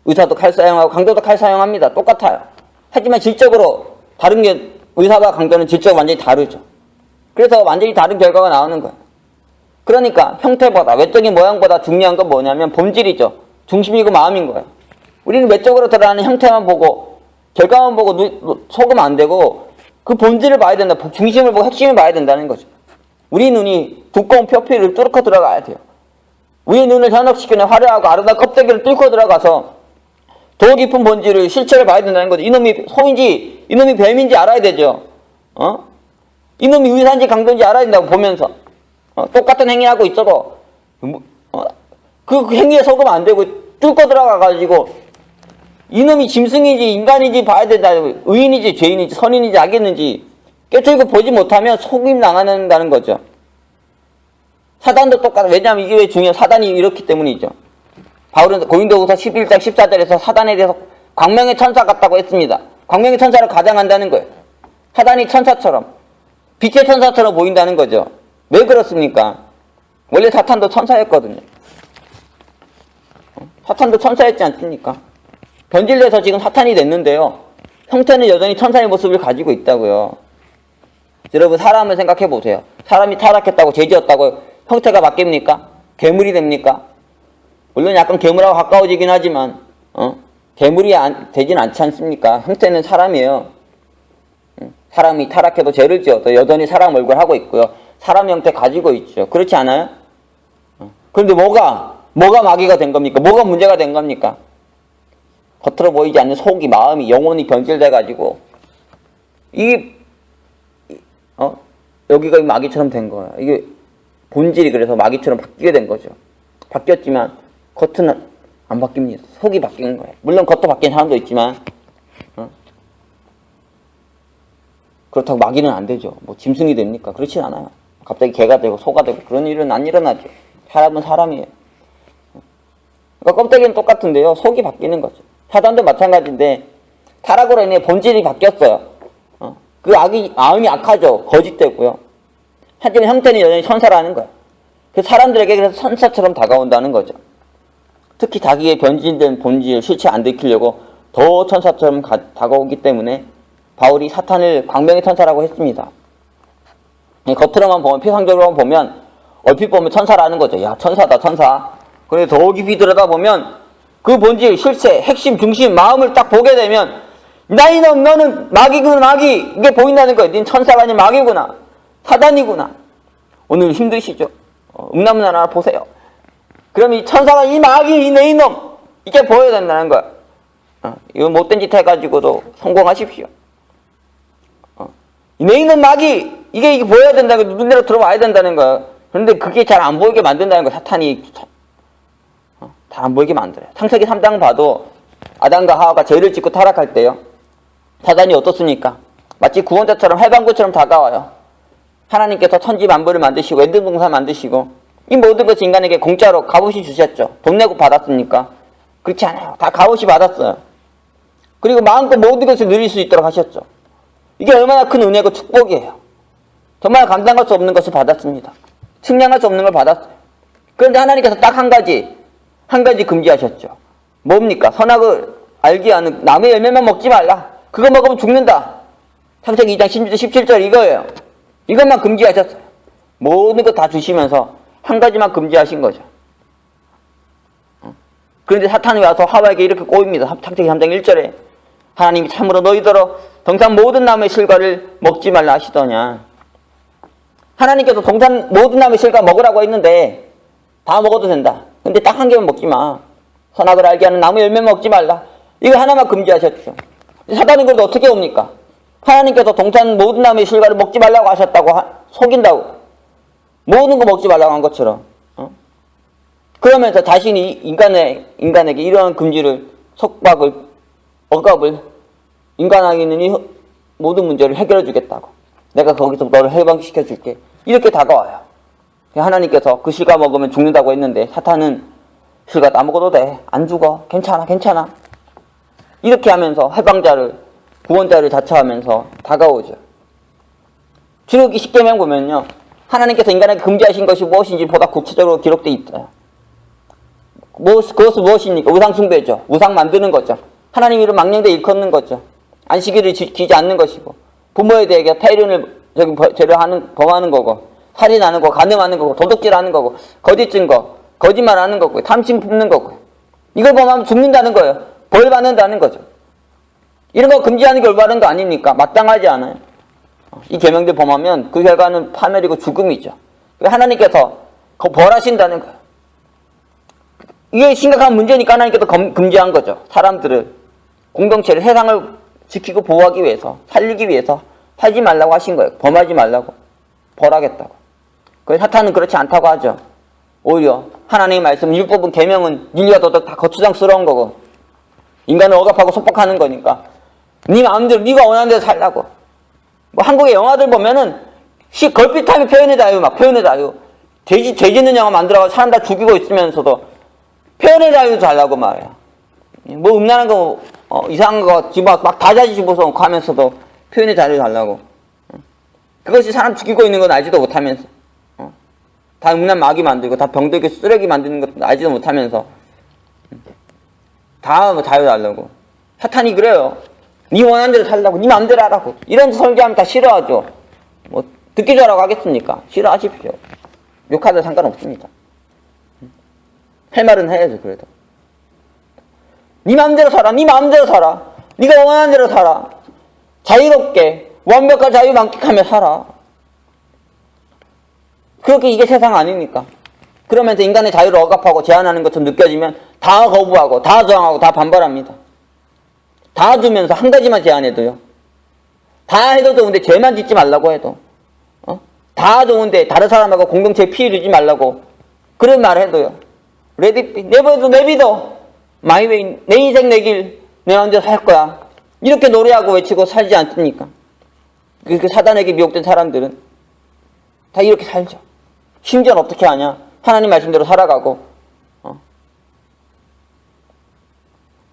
의사도 칼 사용하고 강도도 칼 사용합니다. 똑같아요. 하지만 질적으로 다른 게 의사와 강도는 질적으로 완전히 다르죠. 그래서 완전히 다른 결과가 나오는 거예요. 그러니까 형태보다 외적인 모양보다 중요한 건 뭐냐면 본질이죠. 중심이고 마음인 거예요. 우리는 외적으로 드러나는 형태만 보고 결과만 보고 속으면 안 되고 그 본질을 봐야 된다. 중심을 보고 핵심을 봐야 된다는 거죠. 우리 눈이 두꺼운 표피를 뚫고 들어가야 돼요. 우리 눈을 현혹시키는 화려하고 아름다운 껍데기를 뚫고 들어가서 더 깊은 본질을 실체를 봐야 된다는 거죠. 이놈이 소인지 이놈이 뱀인지 알아야 되죠. 이놈이 의사인지 강도인지 알아야 된다고 보면서 똑같은 행위하고 있어도 그 행위에 속으면 안 되고 뚫고 들어가가지고 이놈이 짐승인지 인간인지 봐야 된다. 의인인지 죄인인지 선인인지 악인인지 깨뜨리고 보지 못하면 속임 당한다는 거죠. 사단도 똑같아. 왜냐하면 이게 왜 중요해요? 사단이 이렇기 때문이죠. 바울은 고린도후서 11장 14절에서 사단에 대해서 광명의 천사 같다고 했습니다. 광명의 천사를 가장한다는 거예요. 사단이 천사처럼 빛의 천사처럼 보인다는 거죠. 왜 그렇습니까? 원래 사탄도 천사였거든요. 사탄도 천사였지 않습니까? 변질돼서 지금 사탄이 됐는데요. 형태는 여전히 천사의 모습을 가지고 있다고요. 여러분 사람을 생각해 보세요. 사람이 타락했다고 죄지었다고 형태가 바뀝니까? 괴물이 됩니까? 물론 약간 괴물하고 가까워지긴 하지만 괴물이 되진 않지 않습니까? 형태는 사람이에요. 사람이 타락해도 죄를 지어도 여전히 사람 얼굴 하고 있고요. 사람 형태 가지고 있죠. 그렇지 않아요? 그런데 뭐가 마귀가 된 겁니까? 뭐가 문제가 된 겁니까? 겉으로 보이지 않는 속이 마음이 영혼이 변질돼가지고 여기가 마귀처럼 된 거예요. 이게 본질이 그래서 마귀처럼 바뀌게 된 거죠. 바뀌었지만 겉은 안 바뀝니다. 속이 바뀐 거예요. 물론 겉도 바뀐 사람도 있지만 그렇다고 마귀는 안 되죠. 뭐 짐승이 됩니까? 그렇진 않아요. 갑자기 개가 되고 소가 되고 그런 일은 안 일어나죠. 사람은 사람이에요. 그러니까 껍데기는 똑같은데요. 속이 바뀌는 거죠. 사단도 마찬가지인데 타락으로 인해 본질이 바뀌었어요. 그 마음이 악하죠. 거짓되고요. 하지만 형태는 여전히 천사라는 거예요. 그 사람들에게 그래서 천사처럼 다가온다는 거죠. 특히 자기의 변질된 본질, 실체 안 들키려고 더 천사처럼 다가오기 때문에 바울이 사탄을 광명의 천사라고 했습니다. 겉으로만 보면, 피상적으로만 보면 얼핏 보면 천사라는 거죠. 야, 천사다, 천사. 그런데 더 깊이 들여다보면 그 본질, 실체, 핵심, 중심, 마음을 딱 보게 되면 나이놈 너는 마귀구나, 마귀. 이게 보인다는 거예요. 닌 천사가 아닌 마귀구나. 사단이구나. 오늘 힘드시죠? 음란문 하나 보세요. 그럼 이 천사가 이 마귀, 이 내 이놈. 이게 보여야 된다는 거야. 이거 못된 짓 해가지고도 성공하십시오. 이 내 이놈 마귀. 이게 보여야 된다는 거야. 눈으로 들어와야 된다는 거야. 그런데 그게 잘 안 보이게 만든다는 거야. 사탄이. 잘 안 보이게 만들어요. 창세기 3장 봐도 아담과 하와가 죄를 짓고 타락할 때요. 사단이 어떻습니까? 마치 구원자처럼 해방구처럼 다가와요. 하나님께서 천지 만물을 만드시고 에덴 동산 만드시고 이 모든 것이 인간에게 공짜로 값없이 주셨죠. 돈 내고 받았습니까? 그렇지 않아요. 다 값없이 받았어요. 그리고 마음껏 모든 것을 누릴 수 있도록 하셨죠. 이게 얼마나 큰 은혜고 축복이에요. 정말 감당할 수 없는 것을 받았습니다. 측량할 수 없는 걸 받았어요. 그런데 하나님께서 딱 한 가지 금지하셨죠. 뭡니까? 선악을 알게 하는 나무의 열매만 먹지 말라. 그거 먹으면 죽는다. 창세기 2장 17절 이거예요. 이것만 금지하셨어요. 모든 거 다 주시면서 한 가지만 금지하신 거죠. 그런데 사탄이 와서 하와에게 이렇게 꼬입니다. 창세기 3장 1절에 하나님이 참으로 너희더러 동산 모든 나무의 실과를 먹지 말라 하시더냐. 하나님께서 동산 모든 나무의 실과 먹으라고 했는데 다 먹어도 된다. 근데 딱 한 개만 먹지 마. 선악을 알게 하는 나무 열매 먹지 말라. 이거 하나만 금지하셨죠. 사단은 그래도 어떻게 옵니까? 하나님께서 동산 모든 나무의 실과를 먹지 말라고 하셨다고 속인다고. 모든 거 먹지 말라고 한 것처럼. 그러면서 자신이 인간에게 이러한 금지를, 속박을, 억압을, 인간에게 있는 이 모든 문제를 해결해 주겠다고. 내가 거기서 너를 해방시켜 줄게. 이렇게 다가와요. 하나님께서 그 실과 먹으면 죽는다고 했는데 사탄은 실과 다 먹어도 돼. 안 죽어. 괜찮아, 괜찮아. 이렇게 하면서 해방자를, 구원자를 자처하면서 다가오죠. 출애굽기 10계명 보면요. 하나님께서 인간에게 금지하신 것이 무엇인지 보다 구체적으로 기록되어 있어요. 그것은 무엇입니까? 우상숭배죠. 우상 만드는 거죠. 하나님 이름 망령되 일컫는 거죠. 안식일을 지키지 않는 것이고, 부모에 대해 태륜을 범하는 거고, 살인하는 거, 간음하는 거고, 도둑질하는 거고, 거짓 증거, 거짓말하는 거고, 탐심 품는 거고. 이걸 범하면 죽는다는 거예요. 벌 받는다는 거죠. 이런 거 금지하는 게 올바른 거 아닙니까? 마땅하지 않아요. 이 계명들 범하면 그 결과는 파멸이고 죽음이죠. 하나님께서 벌하신다는 거예요. 이게 심각한 문제니까 하나님께서 금지한 거죠. 사람들을, 공동체를, 세상을 지키고 보호하기 위해서, 살리기 위해서 하지 말라고 하신 거예요. 범하지 말라고. 벌하겠다고. 그래서 사탄은 그렇지 않다고 하죠. 오히려 하나님의 말씀, 율법은, 계명은 윤리와 도덕 다 거추장스러운 거고 인간을 억압하고 속박하는 거니까 네 마음대로 네가 원하는 대로 살라고. 뭐 한국의 영화들 보면은 걸핏하면 표현의 자유, 막 표현의 자유, 죄 짓는 영화 만들어가지고 사람 다 죽이고 있으면서도 표현의 자유 달라고 말이야. 뭐 음란한 거, 이상한 거 집어 막 다 자집어서 하면서도 표현의 자유 달라고. 그것이 사람 죽이고 있는 건 알지도 못하면서, 다 음란 마귀 만들고 다 병들게 쓰레기 만드는 것도 알지도 못하면서 다 자유 달라고. 사탄이 그래요. 네 원하는 대로 살라고, 네 마음대로 하라고. 이런 설교하면 다 싫어하죠. 뭐 듣기 좋아라고 하겠습니까? 싫어하십시오. 욕하도 상관없습니다. 할 말은 해야죠. 그래도 네 마음대로 살아, 네 마음대로 살아, 네가 원하는 대로 살아. 자유롭게 완벽한 자유 만끽하며 살아. 그렇게 이게 세상 아닙니까? 그러면서 인간의 자유를 억압하고 제한하는 것처럼 느껴지면 다 거부하고 다 저항하고 다 반발합니다. 다 주면서 한 가지만 제한해도요. 다 해도 좋은데 죄만 짓지 말라고 해도, 다 좋은데 다른 사람하고 공동체에 피해 주지 말라고 그런 말을 해도요. 내비둬 마이웨이, 내 인생 내 길 내 마음대로 살 거야. 이렇게 노래하고 외치고 살지 않습니까? 그 사단에게 미혹된 사람들은 다 이렇게 살죠. 심지어는 어떻게 하냐? 하나님 말씀대로 살아가고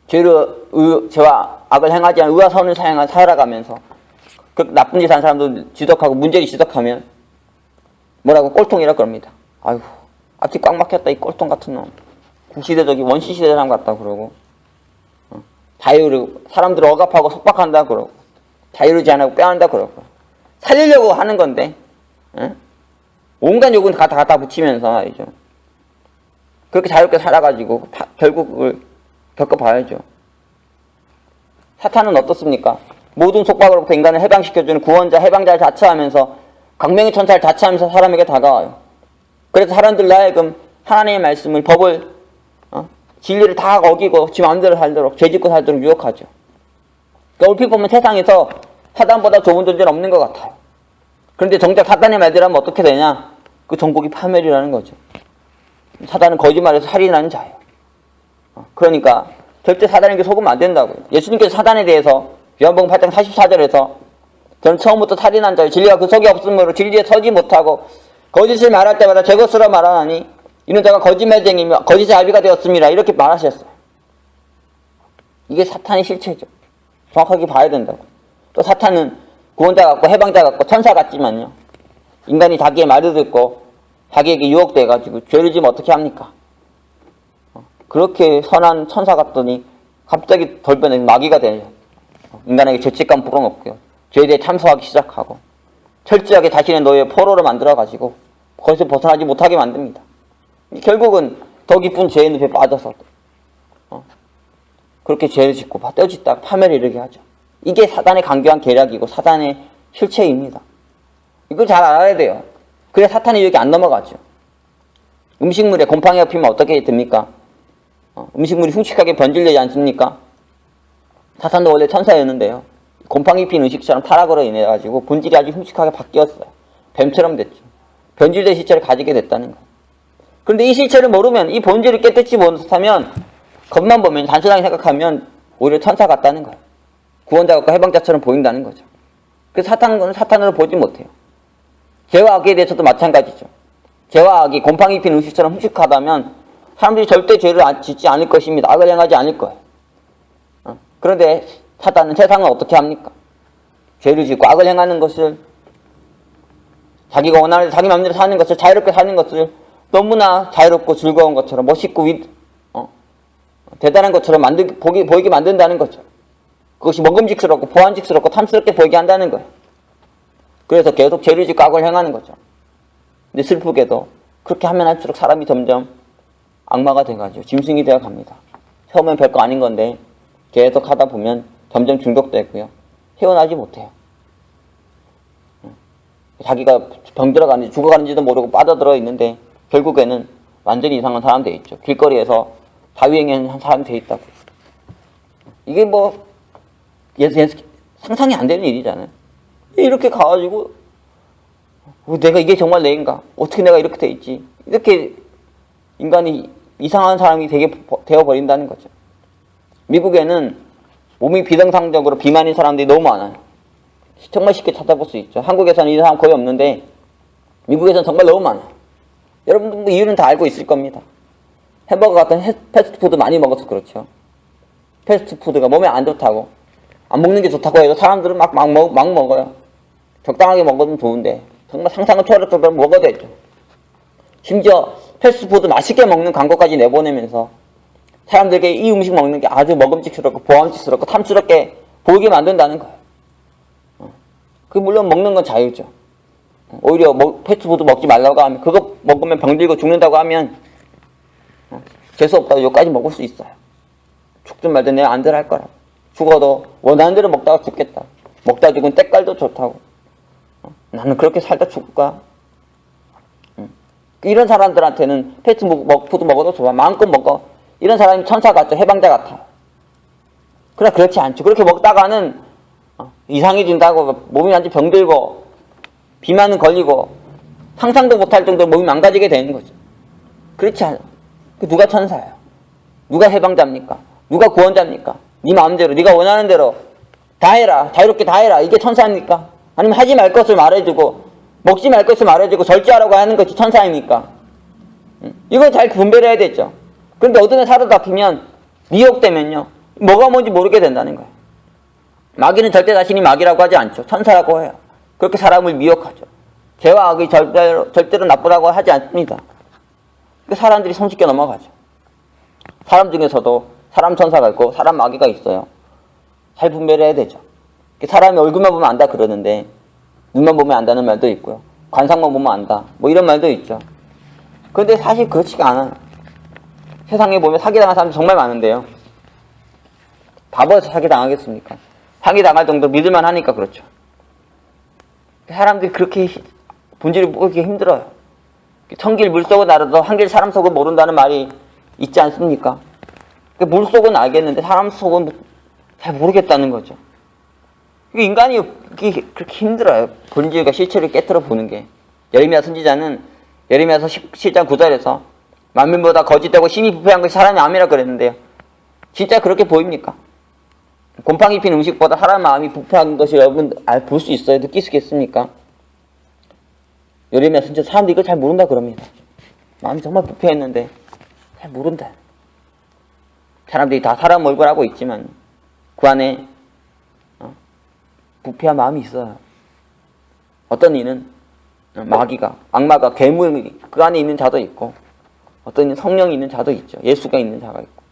죄와 악을 행하지 않은 의와 선을 사용한 살아가면서 그 나쁜 짓 한 사람도 지적하고 문제를 지적하면 뭐라고 꼴통이라 그럽니다. 아이고 앞뒤 꽉 막혔다 이 꼴통 같은 놈. 구시대적인 원시시대 사람 같다 그러고 자유를 사람들을 억압하고 속박한다 그러고 자유르지 않고 빼앗는다 그러고 살리려고 하는 건데 온갖 욕은 다 갖다 붙이면서 말이죠. 그렇게 자유롭게 살아가지고 결국을 겪어봐야죠. 사탄은 어떻습니까? 모든 속박으로부터 인간을 해방시켜주는 구원자, 해방자를 자처하면서 광명의 천사를 자처하면서 사람에게 다가와요. 그래서 사람들 하여금 하나님의 말씀을, 법을, 진리를 다 어기고 지 마음대로 살도록, 죄짓고 살도록 유혹하죠. 그러니까 얼핏 보면 세상에서 사단보다 좋은 존재는 없는 것 같아요. 그런데 정작 사단의 말대로 하면 어떻게 되냐? 그 종국이 파멸이라는 거죠. 사단은 거짓말에서 살인하는 자예요. 그러니까 절대 사단에게 속으면 안 된다고요. 예수님께서 사단에 대해서 요한복음 8장 44절에서 저는 처음부터 살인한 자요 진리가 그 속에 없으므로 진리에 서지 못하고 거짓을 말할 때마다 제 것으로 말하나니 이는 자가 거짓말쟁이며 거짓의 아비가 되었습니다. 이렇게 말하셨어요. 이게 사탄의 실체죠. 정확하게 봐야 된다고. 또 사탄은 구원자 같고 해방자 같고 천사 같지만요. 인간이 자기의 말을 듣고 자기에게 유혹돼가지고 죄를 지면 어떻게 합니까? 그렇게 선한 천사 같더니 갑자기 돌변해서 마귀가 되죠. 인간에게 죄책감 불어넣고요. 죄에 대해 참소하기 시작하고 철저하게 자신의 노예의 포로로 만들어가지고 거기서 벗어나지 못하게 만듭니다. 결국은 더 깊은 죄의 늪에 빠져서 그렇게 죄를 짓고 떼어짓다가 파멸에 이르게 하죠. 이게 사단의 강교한 계략이고 사단의 실체입니다. 이걸 잘 알아야 돼요. 그래야 사탄의 유혹이 안 넘어가죠. 음식물에 곰팡이가 피면 어떻게 됩니까? 음식물이 흉측하게 변질되지 않습니까? 사탄도 원래 천사였는데요. 곰팡이 핀 음식처럼 타락으로 인해 가지고 본질이 아주 흉측하게 바뀌었어요. 뱀처럼 됐죠. 변질된 실체를 가지게 됐다는 거예요. 그런데 이 실체를 모르면, 이 본질을 깨닫지 못하면, 겉만 보면, 단순하게 생각하면 오히려 천사 같다는 거예요. 구원자 같고 해방자처럼 보인다는 거죠. 그래서 사탄은 사탄으로 보지 못해요. 죄와 악에 대해서도 마찬가지죠. 죄와 악이 곰팡이 핀 음식처럼 흉측하다면 사람들이 절대 죄를 짓지 않을 것입니다. 악을 행하지 않을 거예요. 그런데 사단은 세상은 어떻게 합니까? 죄를 짓고 악을 행하는 것을, 자기가 원하는 자기 마음대로 사는 것을, 자유롭게 사는 것을 너무나 자유롭고 즐거운 것처럼 멋있고 대단한 것처럼 보이게 만든다는 거죠. 그것이 먹음직스럽고 보안직스럽고 탐스럽게 보이게 한다는 거예요. 그래서 계속 죄를 짓고 악을 행하는 거죠. 근데 슬프게도 그렇게 하면 할수록 사람이 점점 악마가 돼가지고 짐승이 되어 갑니다. 처음엔 별거 아닌 건데 계속 하다 보면 점점 중독되고요. 헤어나지 못해요. 자기가 병들어가는지 죽어가는지도 모르고 빠져들어 있는데 결국에는 완전히 이상한 사람 돼 있죠. 길거리에서 자위행위한 사람 돼 있다고. 이게 뭐 상상이 안 되는 일이잖아요. 이렇게 가가지고 내가 이게 정말 내인가? 어떻게 내가 이렇게 돼 있지? 이렇게 인간이 이상한 사람이 되어버린다는 거죠. 미국에는 몸이 비정상적으로 비만인 사람들이 너무 많아요. 정말 쉽게 찾아볼 수 있죠. 한국에서는 이 사람 거의 없는데 미국에서는 정말 너무 많아요. 여러분들 뭐 이유는 다 알고 있을 겁니다. 햄버거 같은 패스트푸드 많이 먹어서 그렇죠. 패스트푸드가 몸에 안 좋다고, 안 먹는 게 좋다고 해서 사람들은 막 먹어요. 적당하게 먹으면 좋은데 정말 상상을 초월할 정도로 먹어야 되죠. 심지어 패스트푸드 맛있게 먹는 광고까지 내보내면서 사람들에게 이 음식 먹는 게 아주 먹음직스럽고 보암직스럽고 탐스럽게 보이게 만든다는 거예요. 그 물론 먹는 건 자유죠. 오히려 패스트푸드 먹지 말라고 하면, 그거 먹으면 병들고 죽는다고 하면 재수없다고 여기까지 먹을 수 있어요. 죽든 말든 내가 안 들 할 거라고. 죽어도 원하는 대로 먹다가 죽겠다. 먹다 죽은 때깔도 좋다고. 나는 그렇게 살다 죽을까? 이런 사람들한테는 패스트푸드 먹어도 좋아. 마음껏 먹어. 이런 사람이 천사 같죠. 해방자 같아. 그러나 그렇지 않죠. 그렇게 먹다가는 이상해진다고 몸이 완전 병들고 비만은 걸리고 상상도 못할 정도로 몸이 망가지게 되는 거죠. 그렇지 않아요. 누가 천사예요? 누가 해방자입니까? 누가 구원자입니까? 네 마음대로 네가 원하는 대로 다 해라. 자유롭게 다 해라. 이게 천사입니까? 아니면 하지 말 것을 말해주고 먹지 말 것을 말해주고 절제하라고 하는 것이 천사입니까? 이건 잘 분별해야 되죠. 그런데 어떤 애 사로잡히면 미혹되면요, 뭐가 뭔지 모르게 된다는 거예요. 마귀는 절대 자신이 마귀라고 하지 않죠. 천사라고 해요. 그렇게 사람을 미혹하죠. 죄와 악이 절대로 나쁘다고 하지 않습니다. 사람들이 손쉽게 넘어가죠. 사람 중에서도 사람 천사가 있고 사람 마귀가 있어요. 잘 분별해야 되죠. 사람이 얼굴만 보면 안다 그러는데 눈만 보면 안다는 말도 있고요. 관상만 보면 안다, 뭐 이런 말도 있죠. 그런데 사실 그렇지가 않아요. 세상에 보면 사기당한 사람이 정말 많은데요, 바보에서 사기당하겠습니까? 사기당할 정도로 믿을만 하니까 그렇죠. 사람들이 그렇게 본질을 보기 힘들어요. 천길 물속은 알아도 한길 사람 속은 모른다는 말이 있지 않습니까? 물속은 알겠는데 사람 속은 잘 모르겠다는 거죠. 인간이 그렇게 힘들어요. 본질과 실체를 깨뜨려 보는 게. 예레미야 선지자는 예레미야서 17장 9절에서 만민보다 거짓되고 심히 부패한 것이 사람의 마음이라 그랬는데요, 진짜 그렇게 보입니까? 곰팡이 핀 음식보다 사람 마음이 부패한 것이 여러분 볼 수 있어요? 느낄 수 있겠습니까? 예레미야 선지자 사람들이 이걸 잘 모른다 그럽니다. 마음이 정말 부패했는데 잘 모른다. 사람들이 다 사람 얼굴 하고 있지만 그 안에 부패한 마음이 있어요. 어떤 이는 마귀가, 악마가, 괴물이 그 안에 있는 자도 있고, 어떤 이는 성령이 있는 자도 있죠. 예수가 있는 자가 있고.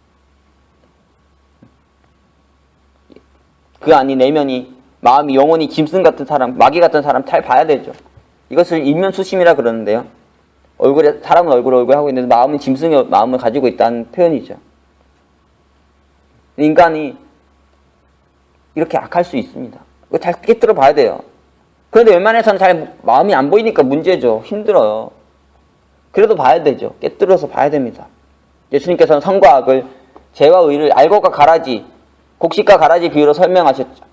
그 안이, 내면이, 마음이, 영혼이 짐승 같은 사람, 마귀 같은 사람 잘 봐야 되죠. 이것을 인면수심이라 그러는데요, 사람은 얼굴 하고 있는데 마음은 짐승의 마음을 가지고 있다는 표현이죠. 인간이 이렇게 악할 수 있습니다. 이거 잘 깨뜨려 봐야 돼요. 그런데 웬만해서는 잘 마음이 안 보이니까 문제죠. 힘들어요. 그래도 봐야 되죠. 깨뜨려서 봐야 됩니다. 예수님께서는 선과 악을, 죄와 의를 알곡과 가라지, 곡식과 가라지 비유로 설명하셨죠.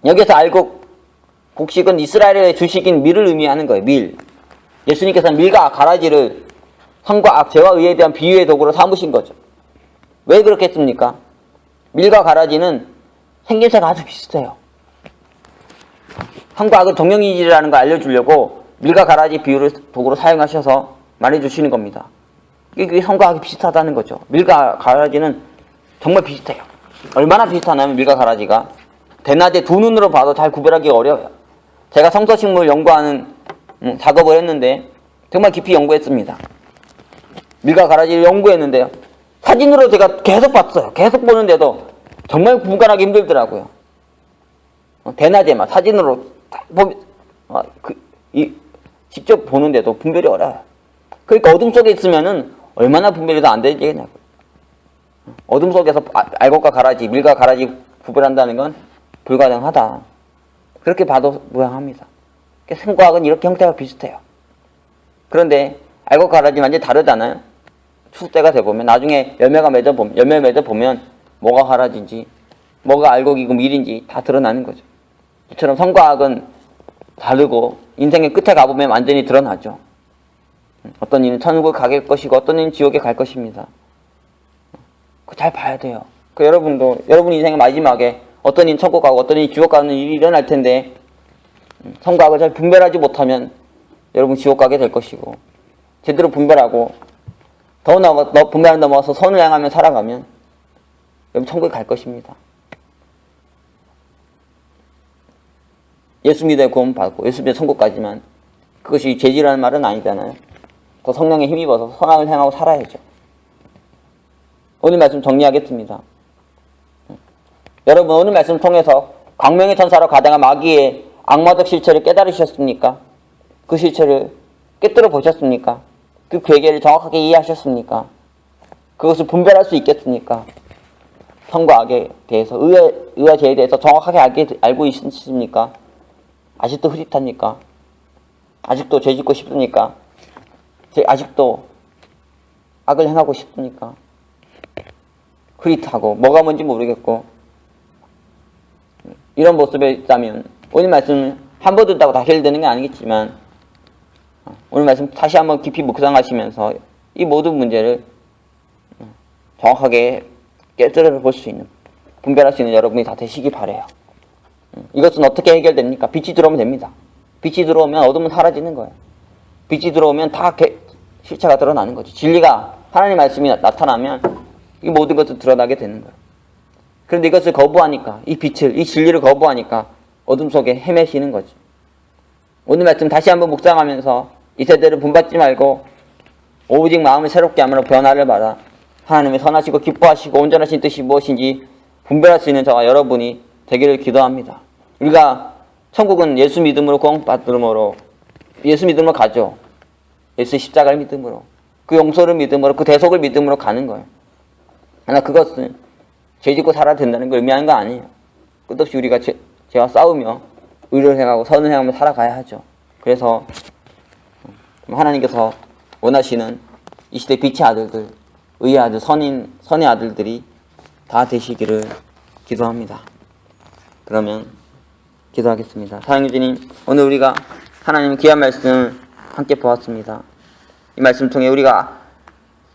여기서 알곡, 곡식은 이스라엘의 주식인 밀을 의미하는 거예요. 밀. 예수님께서는 밀과 가라지를 선과 악, 죄와 의에 대한 비유의 도구로 삼으신 거죠. 왜 그렇게 했습니까? 밀과 가라지는 생김새가 아주 비슷해요. 선과 악을 동명이인이라는 걸 알려주려고 밀과 가라지 비유를 도구로 사용하셔서 말해주시는 겁니다. 이게 선과 악이 비슷하다는 거죠. 밀과 가라지는 정말 비슷해요. 얼마나 비슷하냐면 밀과 가라지가 대낮에 두 눈으로 봐도 잘 구별하기 어려워요. 제가 성서식물 연구하는 작업을 했는데 정말 깊이 연구했습니다. 밀과 가라지를 연구했는데요, 사진으로 제가 계속 봤어요. 계속 보는데도 정말 분간하기 힘들더라고요. 대낮에만 사진으로 직접 보는데도 분별이 어려워요. 그러니까 어둠 속에 있으면은 얼마나 분별이 더 안 되겠냐고요. 어둠 속에서 알곡과 가라지, 밀과 가라지 구별한다는 건 불가능하다. 그렇게 봐도 무양합니다. 생과학은 이렇게 형태가 비슷해요. 그런데 알곡과 가라지 완전히 다르잖아요. 추수 때가 돼보면 나중에 열매 맺어보면 뭐가 가라지인지 뭐가 알곡이고 밀인지 다 드러나는 거죠. 이처럼 선과 악은 다르고 인생의 끝에 가보면 완전히 드러나죠. 어떤 이는 천국을 가게 것이고 어떤 이는 지옥에 갈 것입니다. 그거 잘 봐야 돼요. 여러분도 여러분 인생의 마지막에 어떤 이는 천국 가고 어떤 이는 지옥 가는 일이 일어날 텐데 선과 악을 잘 분별하지 못하면 여러분 지옥 가게 될 것이고, 제대로 분별하고 분별을 넘어서 선을 향하며 살아가면 여러분 천국에 갈 것입니다. 예수 믿어 구원 받고 예수 믿어 천국 가지만 그것이 죄지라는 말은 아니잖아요. 더 성령에 힘입어서 선악을 행하고 살아야죠. 오늘 말씀 정리하겠습니다. 여러분 오늘 말씀을 통해서 광명의 천사로 가장한 마귀의 악마적 실체를 깨달으셨습니까? 그 실체를 깨뜨려 보셨습니까? 그 괴계를 정확하게 이해하셨습니까? 그것을 분별할 수 있겠습니까? 선과 악에 대해서, 의와 죄에 대해서 정확하게 알고 있으십니까? 아직도 흐릿합니까? 아직도 죄 짓고 싶습니까? 아직도 악을 행하고 싶습니까? 흐릿하고 뭐가 뭔지 모르겠고 이런 모습에 있다면 오늘 말씀은 한 번 듣다고 다시 읽는 게 아니겠지만 오늘 말씀 다시 한번 깊이 묵상하시면서 이 모든 문제를 정확하게 깨뜨려 볼 수 있는, 분별할 수 있는 여러분이 다 되시기 바라요. 이것은 어떻게 해결됩니까? 빛이 들어오면 됩니다. 빛이 들어오면 어둠은 사라지는 거예요. 빛이 들어오면 다 실체가 드러나는 거죠. 진리가 하나님 말씀이 나타나면 이 모든 것을 드러나게 되는 거예요. 그런데 이것을 거부하니까, 이 빛을, 이 진리를 거부하니까 어둠 속에 헤매시는 거죠. 오늘 말씀 다시 한번 묵상하면서 이 세대를 분받지 말고 오직 마음을 새롭게 함으로 변화를 받아 하나님의 선하시고 기뻐하시고 온전하신 뜻이 무엇인지 분별할 수 있는 저와 여러분이 되기를 기도합니다. 우리가 천국은 예수 믿음으로 구원받음으로 예수 믿음으로 가죠. 예수 십자가를 믿음으로, 그 용서를 믿음으로, 그 대속을 믿음으로 가는 거예요. 그러나 그것은 죄 짓고 살아야 된다는 걸 의미하는 거 아니에요. 끝없이 우리가 죄와 싸우며 의를 행하고 선을 행하며 살아가야 하죠. 그래서 하나님께서 원하시는 이 시대 빛의 아들들, 의의 아들, 선의 아들들이 다 되시기를 기도합니다. 그러면 기도하겠습니다. 사랑해 주님, 오늘 우리가 하나님의 귀한 말씀 함께 보았습니다. 이 말씀 통해 우리가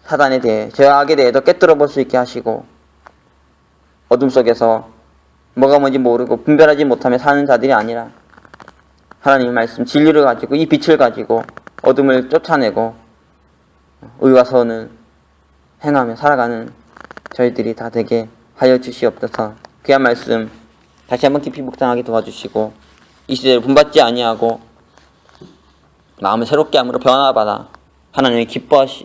사단에 대해, 죄와 악에 대해 더 깨뜨려 볼 수 있게 하시고 어둠 속에서 뭐가 뭔지 모르고 분별하지 못하며 사는 자들이 아니라 하나님의 말씀, 진리를 가지고 이 빛을 가지고 어둠을 쫓아내고 의와 선을 행하며 살아가는 저희들이 다 되게 하여 주시옵소서. 귀한 말씀 다시 한번 깊이 묵상하게 도와주시고 이 시대를 분받지 아니하고 마음을 새롭게 함으로 변화받아 하나님의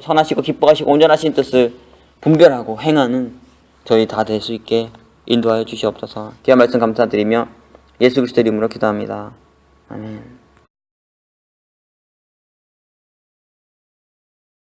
선하시고 기뻐하시고 온전하신 뜻을 분별하고 행하는 저희 다 될 수 있게 인도하여 주시옵소서. 귀한 말씀 감사드리며 예수 그리스도 이름으로 기도합니다. 아멘.